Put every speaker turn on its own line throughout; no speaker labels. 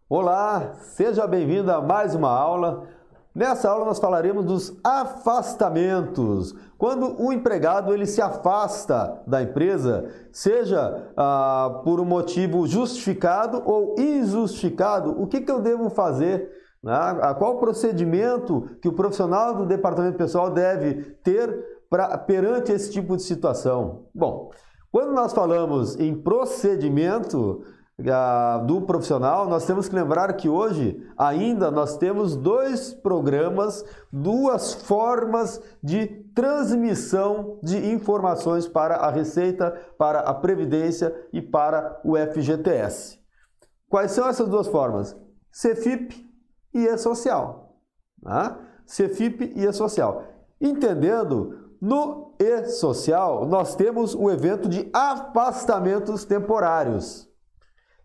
Olá, seja bem-vindo a mais uma aula. Nessa aula nós falaremos dos afastamentos. Quando o empregado ele se afasta da empresa, seja por um motivo justificado ou injustificado, o que eu devo fazer? Qual o procedimento que o profissional do departamento pessoal deve ter perante esse tipo de situação? Bom, quando nós falamos em procedimento do profissional, nós temos que lembrar que hoje ainda nós temos dois programas, duas formas de transmissão de informações para a Receita, para a Previdência e para o FGTS. Quais são essas duas formas? CFIP e E-Social. CFIP e E-Social. Entendendo, no E-Social nós temos o evento de afastamentos temporários,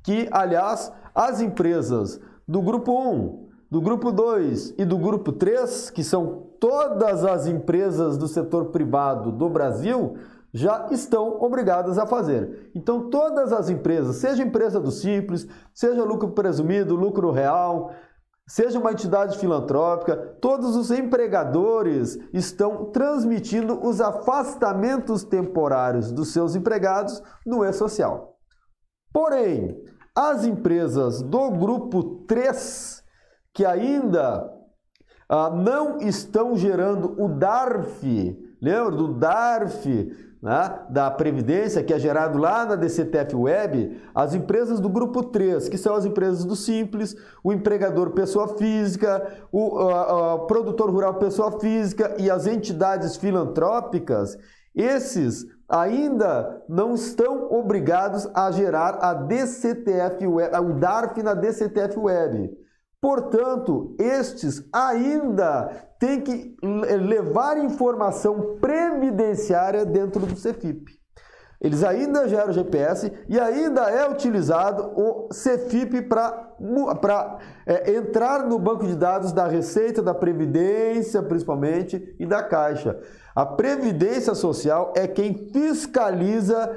que, aliás, as empresas do Grupo 1, do Grupo 2 e do Grupo 3, que são todas as empresas do setor privado do Brasil, já estão obrigadas a fazer. Então, todas as empresas, seja empresa do Simples, seja lucro presumido, lucro real, seja uma entidade filantrópica, todos os empregadores estão transmitindo os afastamentos temporários dos seus empregados no E-Social. Porém, as empresas do Grupo 3, que ainda não estão gerando o DARF, lembra do DARF, da Previdência, que é gerado lá na DCTF Web, as empresas do Grupo 3, que são as empresas do Simples, o empregador pessoa física, o produtor rural pessoa física e as entidades filantrópicas, esses ainda não estão obrigados a gerar a DCTF Web, o DARF na DCTF Web. Portanto, estes ainda têm que levar informação previdenciária dentro do CFIP. Eles ainda geram o GPS e ainda é utilizado o CFIP para entrar no banco de dados da Receita, da Previdência, principalmente, e da Caixa. A Previdência Social é quem fiscaliza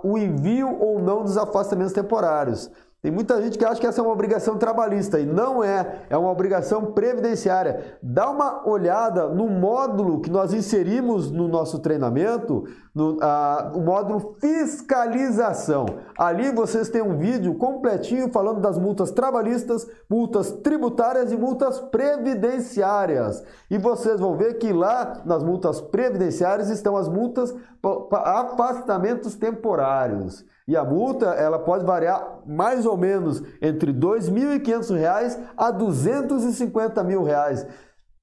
o envio ou não dos afastamentos temporários. Tem muita gente que acha que essa é uma obrigação trabalhista e não é, é uma obrigação previdenciária. Dá uma olhada no módulo que nós inserimos no nosso treinamento, o módulo fiscalização. Ali vocês têm um vídeo completinho falando das multas trabalhistas, multas tributárias e multas previdenciárias. E vocês vão ver que lá nas multas previdenciárias estão as multas para afastamentos temporários. E a multa ela pode variar mais ou menos entre R$ 2.500 a R$ 250 mil,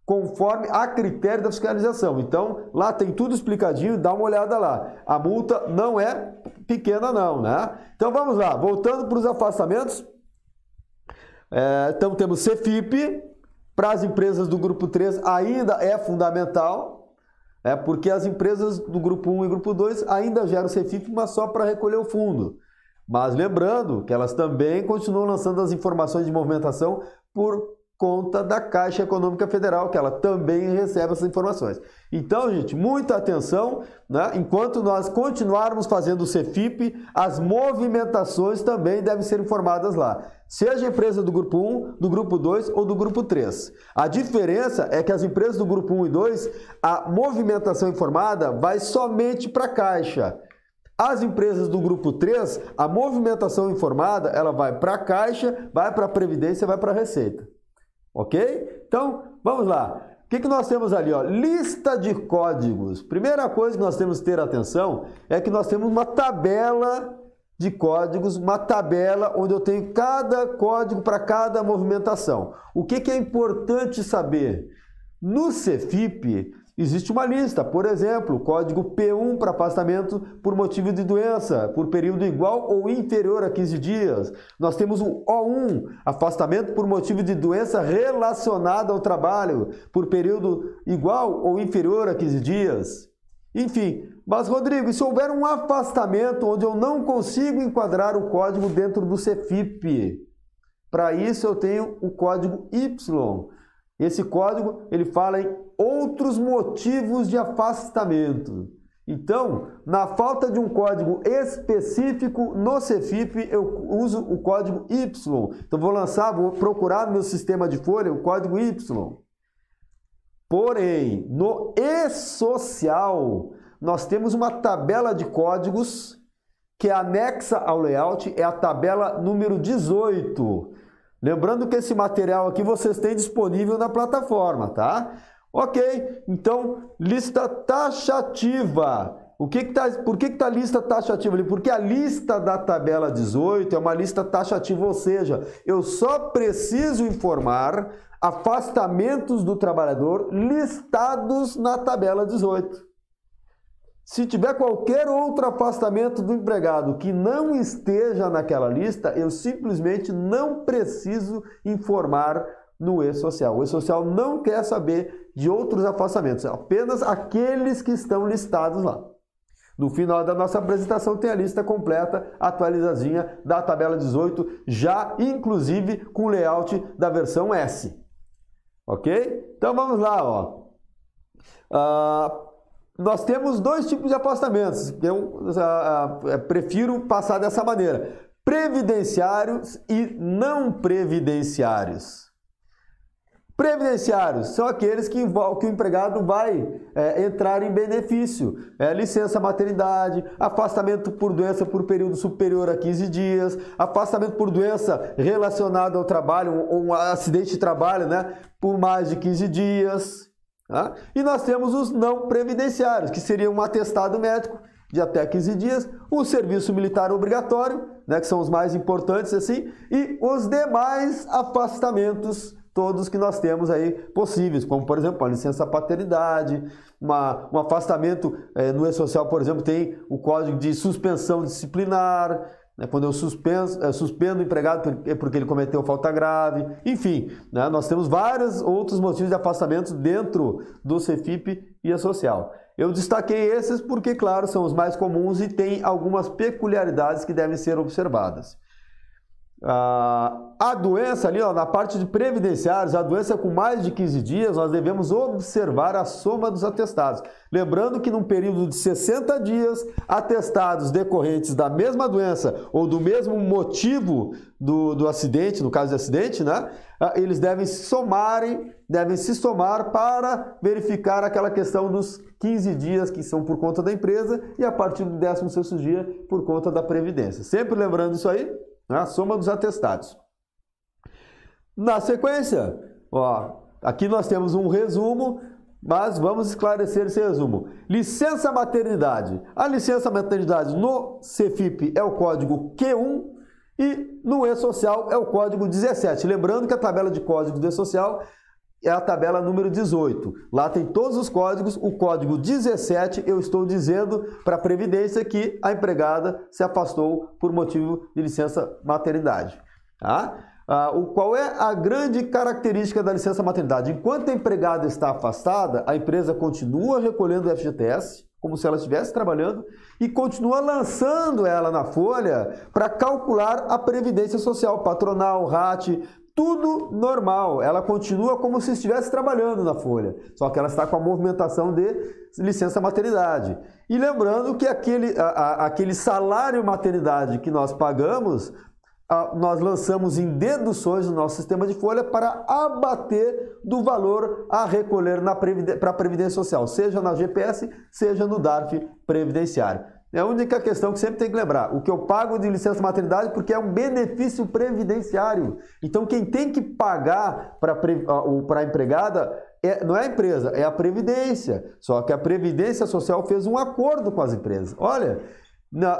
conforme a critério da fiscalização. Então, lá tem tudo explicadinho, dá uma olhada lá. A multa não é pequena não, Então, vamos lá. Voltando para os afastamentos. Então, temos CFIP. Para as empresas do Grupo 3 ainda é fundamental. Porque as empresas do Grupo 1 e Grupo 2 ainda geram CFIP, mas só para recolher o fundo. Mas lembrando que elas também continuam lançando as informações de movimentação por conta da Caixa Econômica Federal, que ela também recebe essas informações. Então, gente, muita atenção, Enquanto nós continuarmos fazendo o CFIP, as movimentações também devem ser informadas lá. Seja a empresa do Grupo 1, do Grupo 2 ou do Grupo 3. A diferença é que as empresas do Grupo 1 e 2, a movimentação informada vai somente para a Caixa. As empresas do Grupo 3, a movimentação informada, ela vai para a Caixa, vai para a Previdência, vai para a Receita. Ok? Então, vamos lá. O que nós temos ali? Lista de códigos. Primeira coisa que nós temos que ter atenção é que nós temos uma tabela de códigos, uma tabela onde eu tenho cada código para cada movimentação. O que é importante saber? No CFIP existe uma lista, por exemplo, o código P1 para afastamento por motivo de doença, por período igual ou inferior a 15 dias. Nós temos o O1, afastamento por motivo de doença relacionada ao trabalho, por período igual ou inferior a 15 dias. Enfim, mas Rodrigo, e se houver um afastamento onde eu não consigo enquadrar o código dentro do CFIP? Para isso eu tenho o código Y. Esse código ele fala em outros motivos de afastamento. Então, na falta de um código específico no CFIP, eu uso o código Y. Então, vou procurar no meu sistema de folha o código Y. Porém, no e-social, nós temos uma tabela de códigos que é anexa ao layout, é a tabela número 18. Lembrando que esse material aqui vocês têm disponível na plataforma, tá? Ok, então, lista taxativa. Por que está lista taxativa ali? Porque a lista da tabela 18 é uma lista taxativa, ou seja, eu só preciso informar afastamentos do trabalhador listados na tabela 18. Se tiver qualquer outro afastamento do empregado que não esteja naquela lista, eu simplesmente não preciso informar no e-social. O e-social não quer saber de outros afastamentos, apenas aqueles que estão listados lá. No final da nossa apresentação tem a lista completa, atualizadinha da tabela 18, já inclusive com o layout da versão S. Ok? Então vamos lá, ó. Nós temos dois tipos de afastamentos. Eu prefiro passar dessa maneira: previdenciários e não previdenciários. Previdenciários são aqueles que o empregado vai entrar em benefício. Licença maternidade, afastamento por doença por período superior a 15 dias, afastamento por doença relacionada ao trabalho, ou um acidente de trabalho, né, por mais de 15 dias. Tá? E nós temos os não previdenciários, que seriam um atestado médico de até 15 dias, o serviço militar obrigatório, né, que são os mais importantes assim, e os demais afastamentos todos que nós temos aí possíveis, como por exemplo a licença paternidade, um afastamento no e-social, por exemplo, tem o código de suspensão disciplinar, né, quando eu suspendo o empregado porque ele cometeu falta grave, enfim, né, nós temos vários outros motivos de afastamento dentro do CFIP e e-social. Eu destaquei esses porque, claro, são os mais comuns e tem algumas peculiaridades que devem ser observadas. A doença ali, ó, na parte de previdenciários, a doença com mais de 15 dias, nós devemos observar a soma dos atestados. Lembrando que num período de 60 dias, atestados decorrentes da mesma doença ou do mesmo motivo do acidente, no caso de acidente, né, eles devem se somar para verificar aquela questão dos 15 dias que são por conta da empresa e a partir do 16º dia por conta da Previdência. Sempre lembrando isso aí, a soma dos atestados. Na sequência, ó, aqui nós temos um resumo, mas vamos esclarecer esse resumo. Licença maternidade. A licença maternidade no CFIP é o código Q1 e no e-social é o código 17. Lembrando que a tabela de código do e-social é a tabela número 18. Lá tem todos os códigos. O código 17 eu estou dizendo para a Previdência que a empregada se afastou por motivo de licença maternidade. Tá? Qual é a grande característica da licença maternidade? Enquanto a empregada está afastada, a empresa continua recolhendo o FGTS, como se ela estivesse trabalhando, e continua lançando ela na folha para calcular a Previdência Social, patronal, RAT, tudo normal, ela continua como se estivesse trabalhando na folha, só que ela está com a movimentação de licença maternidade. E lembrando que aquele salário maternidade que nós pagamos, nós lançamos em deduções no nosso sistema de folha para abater do valor a recolher para a Previdência Social, seja na GPS, seja no DARF previdenciário. É a única questão que sempre tem que lembrar. O que eu pago de licença maternidade porque é um benefício previdenciário. Então quem tem que pagar para a empregada não é a empresa, é a Previdência. Só que a Previdência Social fez um acordo com as empresas. Olha,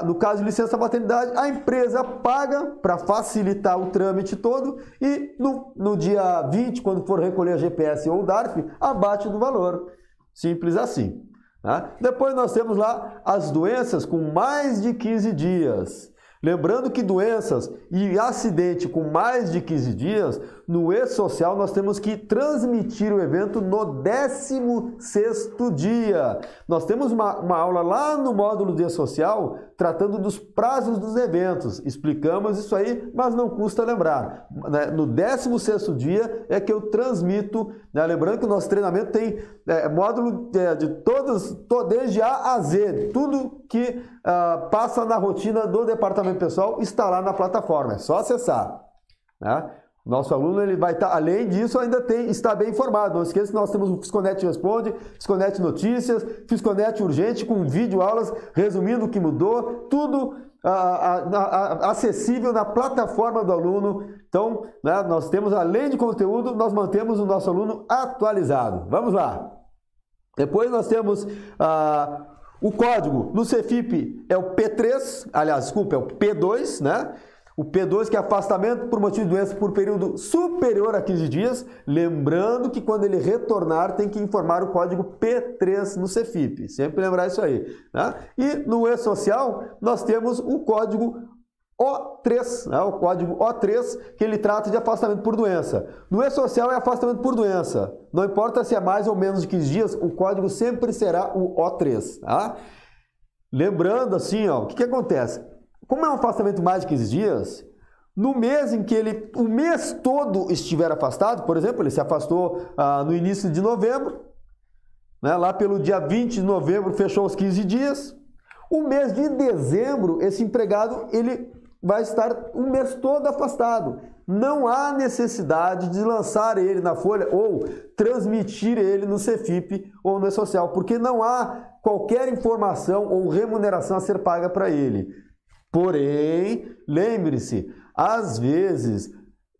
no caso de licença maternidade, a empresa paga para facilitar o trâmite todo e no dia 20, quando for recolher a GPS ou o DARF, abate do valor. Simples assim. Tá? Depois nós temos lá as doenças com mais de 15 dias. Lembrando que doenças e acidente com mais de 15 dias, no E-Social nós temos que transmitir o evento no 16º dia. Nós temos uma aula lá no módulo de E-Social tratando dos prazos dos eventos. Explicamos isso aí, mas não custa lembrar. No 16º dia é que eu transmito, né? Lembrando que o nosso treinamento tem módulo de desde A a Z, tudo que passa na rotina do departamento pessoal está lá na plataforma, é só acessar, né? Nosso aluno ele vai estar, além disso, ainda está bem informado. Não esqueça que nós temos o Fisconet Responde, Fisconet Notícias, Fisconet Urgente com vídeo aulas resumindo o que mudou, tudo acessível na plataforma do aluno. Então, né, nós temos, além de conteúdo, nós mantemos o nosso aluno atualizado. Vamos lá. Depois nós temos o código no Cefip é o P3, aliás, desculpa, é o P2, né? O P2 que é afastamento por motivo de doença por período superior a 15 dias. Lembrando que quando ele retornar tem que informar o código P3 no Cefip. Sempre lembrar isso aí, né? E no E-Social nós temos o código O3, né? O código O3 que ele trata de afastamento por doença. No E-Social é afastamento por doença. Não importa se é mais ou menos de 15 dias, o código sempre será o O3, tá? Lembrando assim, ó, o que acontece? Como é um afastamento mais de 15 dias, no mês em que ele, o mês todo estiver afastado, por exemplo, ele se afastou no início de novembro, né, lá pelo dia 20 de novembro fechou os 15 dias, o mês de dezembro, esse empregado ele vai estar o mês todo afastado. Não há necessidade de lançar ele na folha ou transmitir ele no Cefip ou no E-Social, porque não há qualquer informação ou remuneração a ser paga para ele. Porém, lembre-se, às vezes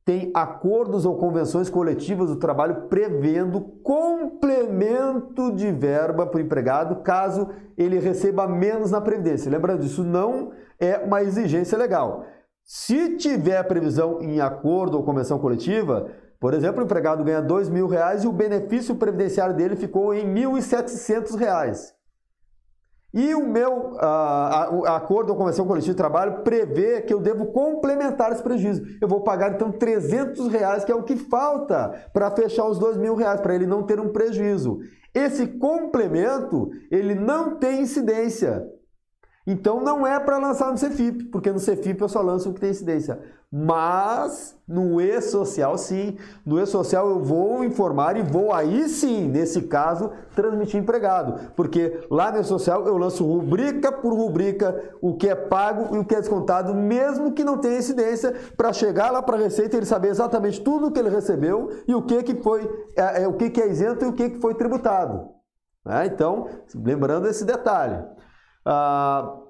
tem acordos ou convenções coletivas do trabalho prevendo complemento de verba para o empregado caso ele receba menos na Previdência. Lembrando, isso não é uma exigência legal. Se tiver previsão em acordo ou convenção coletiva, por exemplo, o empregado ganha R$2.000 e o benefício previdenciário dele ficou em R$1.700. E o meu acordo ou convenção coletiva de trabalho prevê que eu devo complementar esse prejuízo. Eu vou pagar então R$300, que é o que falta para fechar os R$2.000, para ele não ter um prejuízo. Esse complemento, ele não tem incidência. Então não é para lançar no Cefip, porque no Cefip eu só lanço o que tem incidência. Mas no E-Social sim, no E-Social eu vou informar e vou aí sim, nesse caso, transmitir empregado. Porque lá no E-Social eu lanço rubrica por rubrica o que é pago e o que é descontado, mesmo que não tenha incidência, para chegar lá para a Receita e ele saber exatamente tudo o que ele recebeu e o que foi, o que é isento e o que foi tributado. Então, lembrando esse detalhe.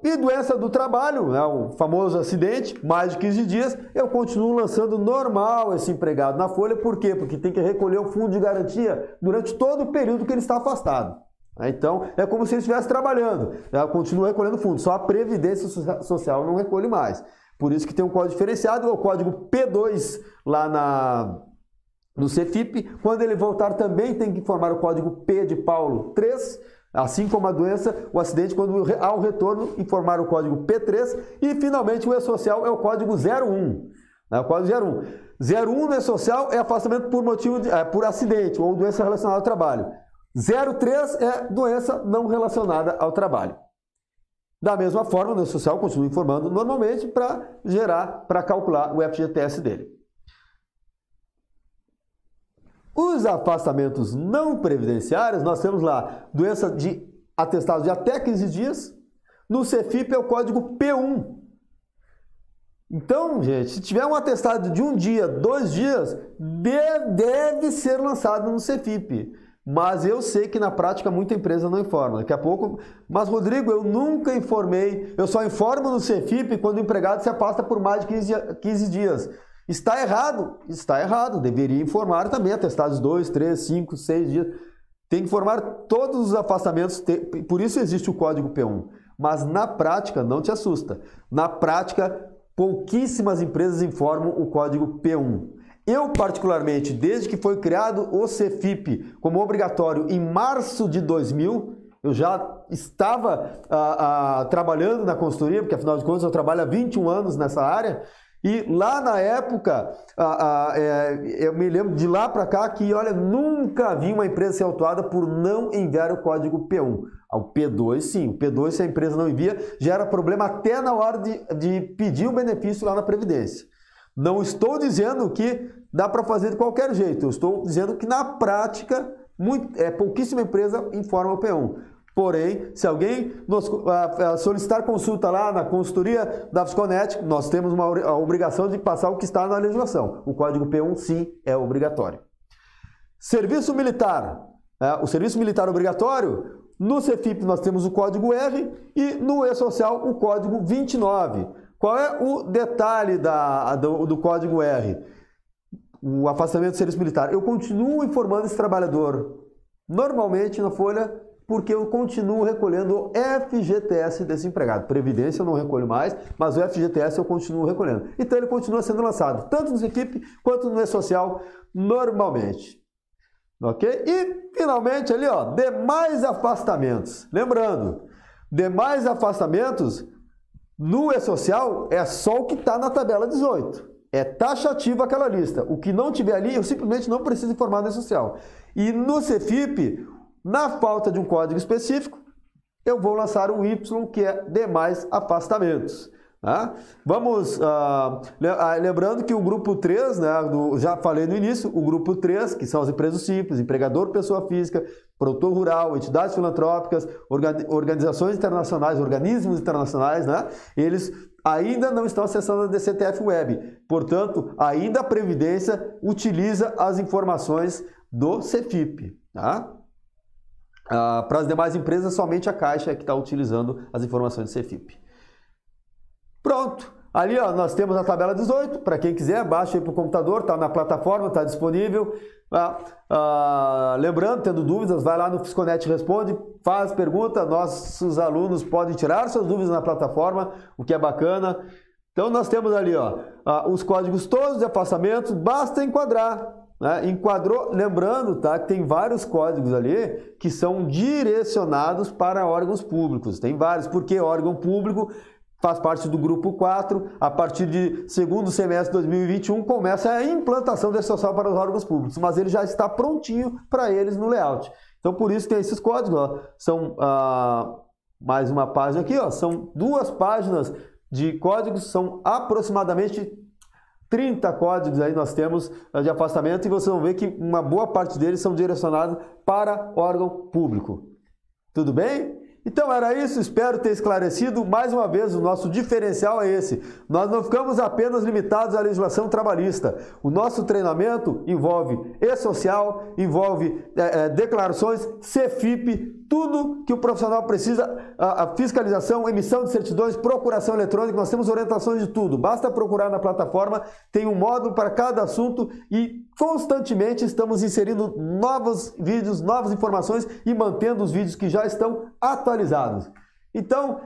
E doença do trabalho, né, o famoso acidente, mais de 15 dias, eu continuo lançando normal esse empregado na folha. Por quê? Porque tem que recolher o fundo de garantia durante todo o período que ele está afastado. Então, é como se ele estivesse trabalhando. Eu continuo recolhendo fundo, só a Previdência Social não recolhe mais. Por isso que tem um código diferenciado, é o código P2 lá no Cefip. Quando ele voltar também tem que informar o código P de Paulo 3, assim como a doença, o acidente, quando ao retorno, informar o código P3 e, finalmente, o E-Social é o código 01. O código 01. 01 no E-Social é afastamento por motivo por acidente ou doença relacionada ao trabalho. 03 é doença não relacionada ao trabalho. Da mesma forma, no E-Social continua informando normalmente para calcular o FGTS dele. Os afastamentos não previdenciários, nós temos lá doença de atestado de até 15 dias. No Cefip é o código P1. Então, gente, se tiver um atestado de 1 dia, 2 dias, deve ser lançado no Cefip. Mas eu sei que na prática muita empresa não informa. Daqui a pouco, mas Rodrigo, eu nunca informei, eu só informo no Cefip quando o empregado se afasta por mais de 15 dias. Está errado? Está errado. Deveria informar também atestados 2, 3, 5, 6 dias. Tem que informar todos os afastamentos, por isso existe o código P1. Mas na prática, não te assusta. Na prática, pouquíssimas empresas informam o código P1. Eu, particularmente, desde que foi criado o Cefip como obrigatório em março de 2000, Eu já estava trabalhando na consultoria, porque afinal de contas eu trabalho há 21 anos nessa área, e lá na época, eu me lembro de lá para cá que, olha, nunca vi uma empresa ser autuada por não enviar o código P1. O P2, sim. O P2, se a empresa não envia, gera problema até na hora de pedir o benefício lá na Previdência. Não estou dizendo que dá para fazer de qualquer jeito. Eu estou dizendo que, na prática, pouquíssima empresa informa o P1. Porém, se alguém solicitar consulta lá na consultoria da Fisconet, nós temos a obrigação de passar o que está na legislação. O código P1, sim, é obrigatório. Serviço militar. O serviço militar obrigatório, no CFIP nós temos o código R e no E-Social o código 29. Qual é o detalhe do código R? O afastamento do serviço militar. Eu continuo informando esse trabalhador, normalmente na folha, porque eu continuo recolhendo o FGTS desse empregado. Previdência eu não recolho mais, mas o FGTS eu continuo recolhendo. Então ele continua sendo lançado, tanto no CFIP quanto no E-Social, normalmente. Ok? E, finalmente, ali, ó, demais afastamentos. Lembrando, demais afastamentos no E-Social é só o que está na tabela 18. É taxativa aquela lista. O que não tiver ali, eu simplesmente não preciso informar no E-Social. E no CFIP, na falta de um código específico, eu vou lançar o Y, que é demais afastamentos. Tá? Vamos, lembrando que o grupo 3, né, já falei no início, o grupo 3, que são as empresas simples, empregador, pessoa física, produtor rural, entidades filantrópicas, organizações internacionais, organismos internacionais, né, eles ainda não estão acessando a DCTF Web. Portanto, ainda a Previdência utiliza as informações do CFIP. Tá? Para as demais empresas, somente a Caixa é que está utilizando as informações do CFIP. Pronto. Ali, ó, nós temos a tabela 18. Para quem quiser, baixa aí para o computador, está na plataforma, está disponível. Lembrando, tendo dúvidas, vai lá no Fisconet Responde, faz pergunta. Nossos alunos podem tirar suas dúvidas na plataforma, o que é bacana. Então, nós temos ali, ó, os códigos todos de afastamento, basta enquadrar. Né? Enquadrou, lembrando, tá, que tem vários códigos ali que são direcionados para órgãos públicos. Tem vários, porque órgão público faz parte do grupo 4, a partir de segundo semestre de 2021 começa a implantação desse social para os órgãos públicos, mas ele já está prontinho para eles no layout. Então por isso tem esses códigos, ó. São mais uma página aqui, ó. São 2 páginas de códigos, são aproximadamente 30 códigos aí nós temos de afastamento e vocês vão ver que uma boa parte deles são direcionados para órgão público. Tudo bem? Então era isso, espero ter esclarecido. Mais uma vez, o nosso diferencial é esse. Nós não ficamos apenas limitados à legislação trabalhista. O nosso treinamento envolve E-Social, envolve declarações, CFIP, tudo que o profissional precisa, a fiscalização, emissão de certidões, procuração eletrônica, nós temos orientações de tudo. Basta procurar na plataforma, tem um módulo para cada assunto e constantemente estamos inserindo novos vídeos, novas informações e mantendo os vídeos que já estão atualizados. Então,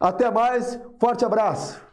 até mais, forte abraço!